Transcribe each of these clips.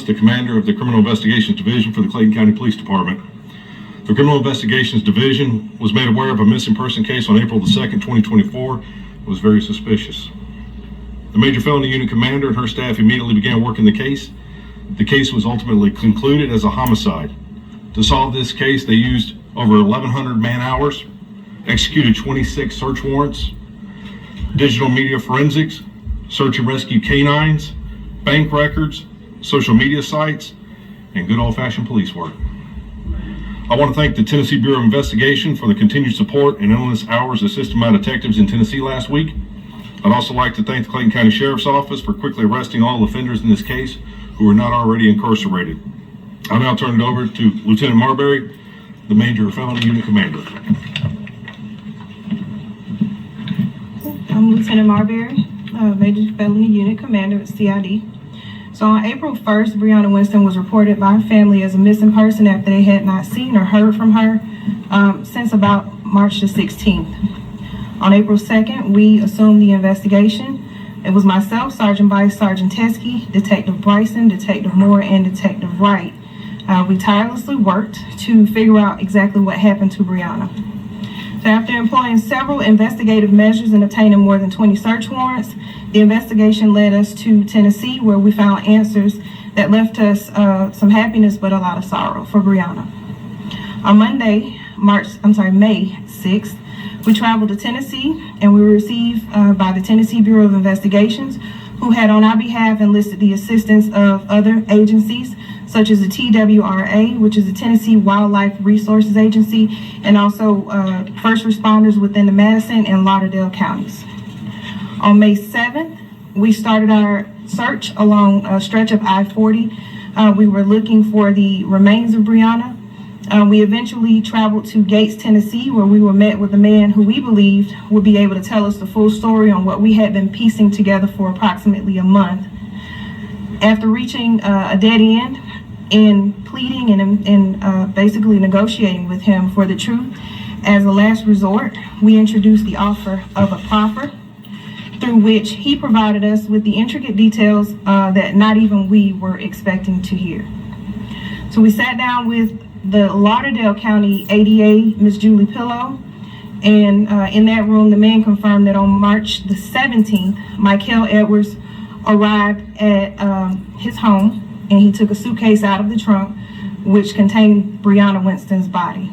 Thomas, the commander of the Criminal Investigations Division for the Clayton County Police Department. The Criminal Investigations Division was made aware of a missing person case on April the 2nd, 2024. It was very suspicious. The Major Felony Unit Commander and her staff immediately began working the case. The case was ultimately concluded as a homicide. To solve this case, they used over 1,100 man-hours, executed 26 search warrants, digital media forensics, search and rescue canines, bank records, social media sites, and good old-fashioned police work. I want to thank the Tennessee Bureau of Investigation for the continued support and endless hours assisting my detectives in Tennessee last week. I'd also like to thank the Clayton County Sheriff's Office for quickly arresting all offenders in this case who are not already incarcerated. I'll now turn it over to Lieutenant Marbury, the Major Felony Unit Commander. I'm Lieutenant Marbury, Major Felony Unit Commander at CID. So on April 1st, Briana Winston was reported by her family as a missing person after they had not seen or heard from her since about March the 16th. On April 2nd, we assumed the investigation. It was myself, Sergeant Vice Sergeant Teskey, Detective Bryson, Detective Moore, and Detective Wright. We tirelessly worked to figure out exactly what happened to Briana. So after employing several investigative measures and obtaining more than 20 search warrants, the investigation led us to Tennessee, where we found answers that left us some happiness but a lot of sorrow for Briana. On Monday, May 6th, we traveled to Tennessee and we were received by the Tennessee Bureau of Investigations, who had on our behalf enlisted the assistance of other agencies such as the TWRA, which is the Tennessee Wildlife Resources Agency, and also first responders within the Madison and Lauderdale counties. On May 7th, we started our search along a stretch of I-40. We were looking for the remains of Briana. We eventually traveled to Gates, Tennessee, where we were met with a man who we believed would be able to tell us the full story on what we had been piecing together for approximately a month. After reaching a dead end in pleading and basically negotiating with him for the truth, as a last resort, we introduced the offer of a proffer, through which he provided us with the intricate details that not even we were expecting to hear. So we sat down with the Lauderdale County ADA, Ms. Julie Pillow, and in that room, the man confirmed that on March the 17th, Michael Edwards arrived at his home, and he took a suitcase out of the trunk, which contained Briana Winston's body.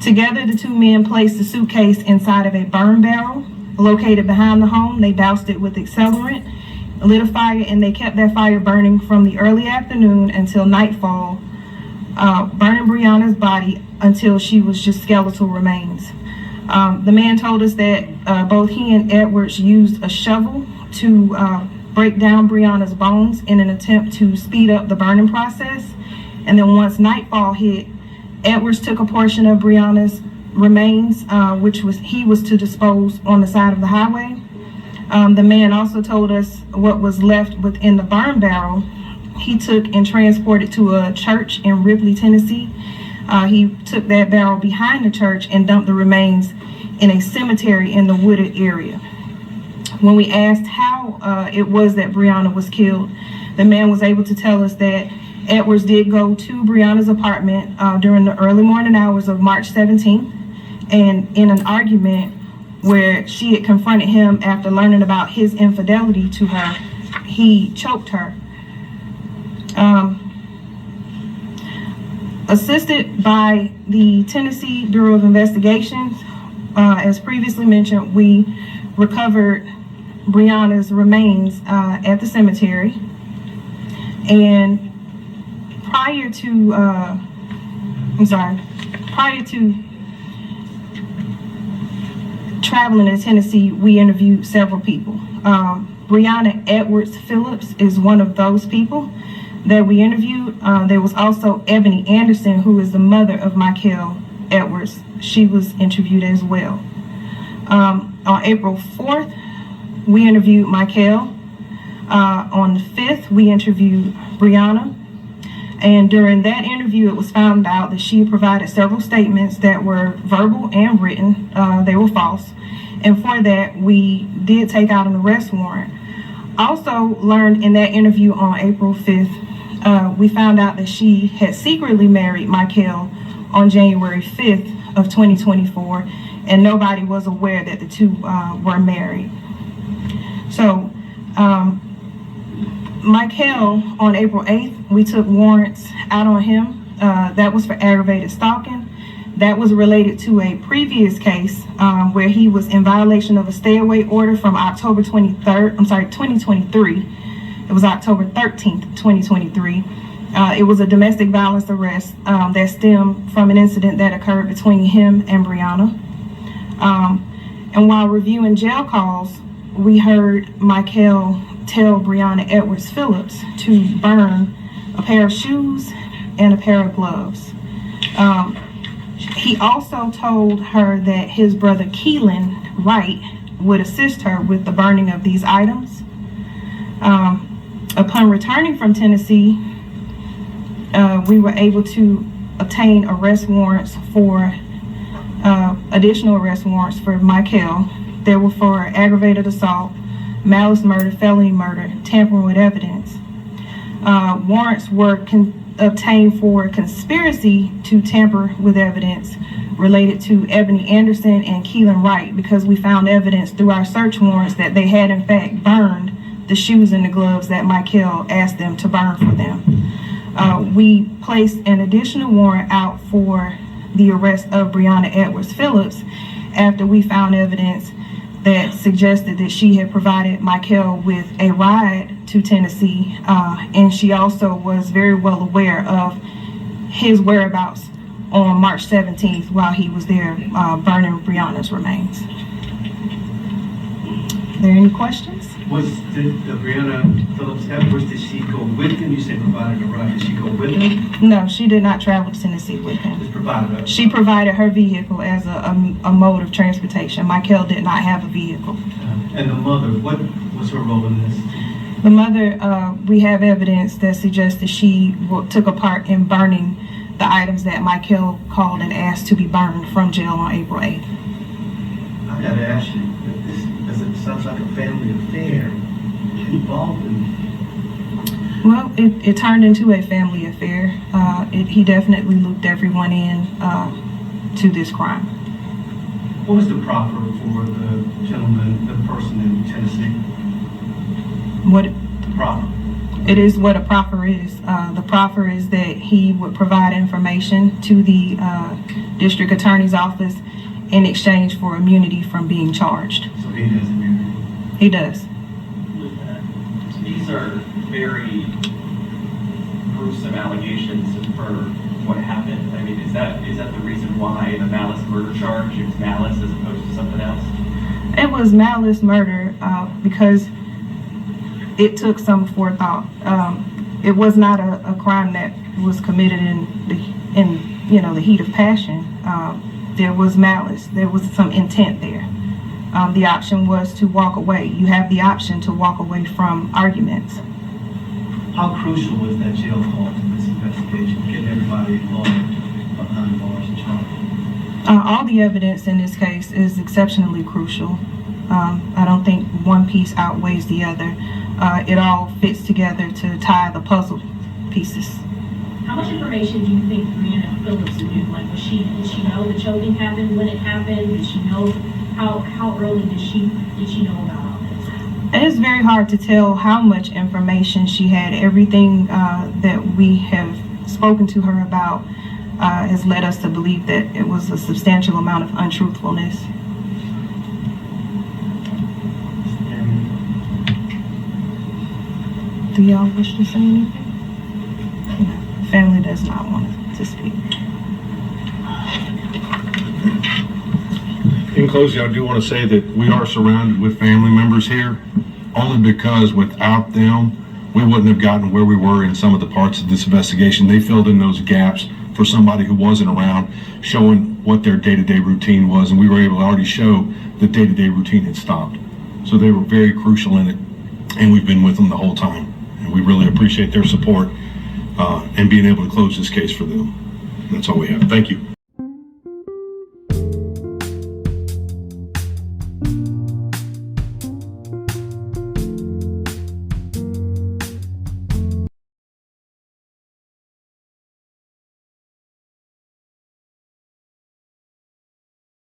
Together, the two men placed the suitcase inside of a burn barrel located behind the home. They doused it with accelerant, lit a fire, and they kept that fire burning from the early afternoon until nightfall, burning Briana's body until she was just skeletal remains. The man told us that both he and Edwards used a shovel to break down Briana's bones in an attempt to speed up the burning process. And then once nightfall hit, Edwards took a portion of Briana's remains, which he was to dispose on the side of the highway. The man also told us what was left within the burn barrel he took and transported to a church in Ripley, Tennessee. He took that barrel behind the church and dumped the remains in a cemetery in the wooded area. When we asked how it was that Briana was killed, the man was able to tell us that Edwards did go to Briana's apartment during the early morning hours of March 17th, and in an argument where she had confronted him after learning about his infidelity to her, he choked her. Assisted by the Tennessee Bureau of Investigations, as previously mentioned, we recovered Briana's remains at the cemetery, and prior to traveling in Tennessee, we interviewed several people. Briana Edwards Phillips is one of those people that we interviewed. There was also Ebony Anderson, who is the mother of Michael Edwards. She was interviewed as well. On April 4th, we interviewed Michael. On the 5th, we interviewed Briana. And during that interview, it was found out that she provided several statements that were verbal and written. They were false. And for that, we did take out an arrest warrant. Also learned in that interview on April 5th we found out that she had secretly married Michael on January 5th of 2024, and nobody was aware that the two were married. So Michael, on April 8th, we took warrants out on him. That was for aggravated stalking. That was related to a previous case where he was in violation of a stay-away order from October 2023. It was October 13th, 2023. It was a domestic violence arrest that stemmed from an incident that occurred between him and Briana. And while reviewing jail calls, we heard Michael tell Briana Edwards Phillips to burn a pair of shoes and a pair of gloves. He also told her that his brother Keelan Wright would assist her with the burning of these items. Upon returning from Tennessee, we were able to obtain arrest warrants for additional arrest warrants for Michael. They were for aggravated assault, malice murder, felony murder, tampering with evidence. Warrants were obtained for conspiracy to tamper with evidence related to Ebony Anderson and Keelan Wright, because we found evidence through our search warrants that they had in fact burned the shoes and the gloves that Michael asked them to burn for them. We placed an additional warrant out for the arrest of Briana Edwards Phillips after we found evidence that suggested that she had provided Michael with a ride to Tennessee, and she also was very well aware of his whereabouts on March 17th while he was there burning Briana's remains. Are there any questions? Did Briana Phillips Edwards, did she go with him? You said provided a ride. Did she go with him? No, she did not travel to Tennessee with him. Just provided her. She provided her vehicle as a mode of transportation. Michael did not have a vehicle. And the mother, what was her role in this? The mother, we have evidence that suggests that she took a part in burning the items that Michael called and asked to be burned from jail on April 8th. I gotta ask you, because it sounds like a family affair involved in. Well, it turned into a family affair. He definitely looped everyone in to this crime. What was the proffer for the gentleman, the person in Tennessee? What The proffer. it is, what a proffer is. The proffer is that he would provide information to the district attorney's office in exchange for immunity from being charged. So he has immunity. He does. These are very gruesome allegations for what happened. I mean, is that the reason why the malice murder charge is malice as opposed to something else? It was malice murder because it took some forethought. It was not a crime that was committed in the heat of passion. There was malice. There was some intent there. The option was to walk away. You have the option to walk away from arguments. How crucial was that jail call to this investigation, getting everybody involved behind bars and charges? All the evidence in this case is exceptionally crucial. I don't think one piece outweighs the other. It all fits together to tie the puzzle pieces. How much information do you think Briana Phillips knew? Like, did she know the choking happened, when it happened? Did she know how early did she know about all this? It is very hard to tell how much information she had. Everything that we have spoken to her about has led us to believe that it was a substantial amount of untruthfulness. Do y'all wish to say anything? No. Family does not want to speak. In closing, I do want to say that we are surrounded with family members here, only because without them, we wouldn't have gotten where we were in some of the parts of this investigation. They filled in those gaps for somebody who wasn't around, showing what their day-to-day routine was, and we were able to already show the day-to-day routine had stopped. So they were very crucial in it, and we've been with them the whole time. And we really appreciate their support and being able to close this case for them. That's all we have. Thank you.